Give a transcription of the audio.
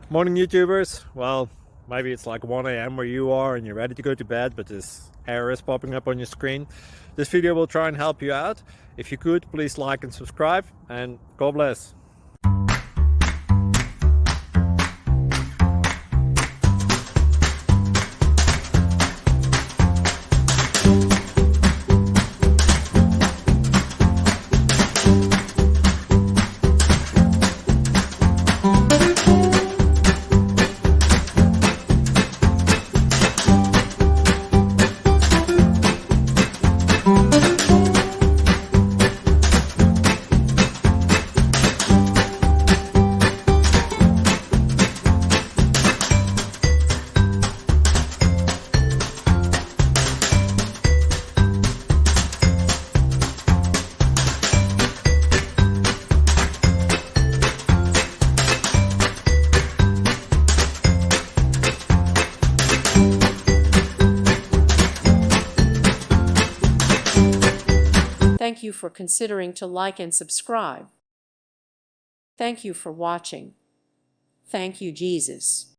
Morning YouTubers. Well, maybe it's like 1 a.m. where you are and you're ready to go to bed, but this error is popping up on your screen. This video will try and help you out. If you could, please like and subscribe, and God bless. Thank you for considering to like and subscribe. Thank you for watching. Thank you, Jesus.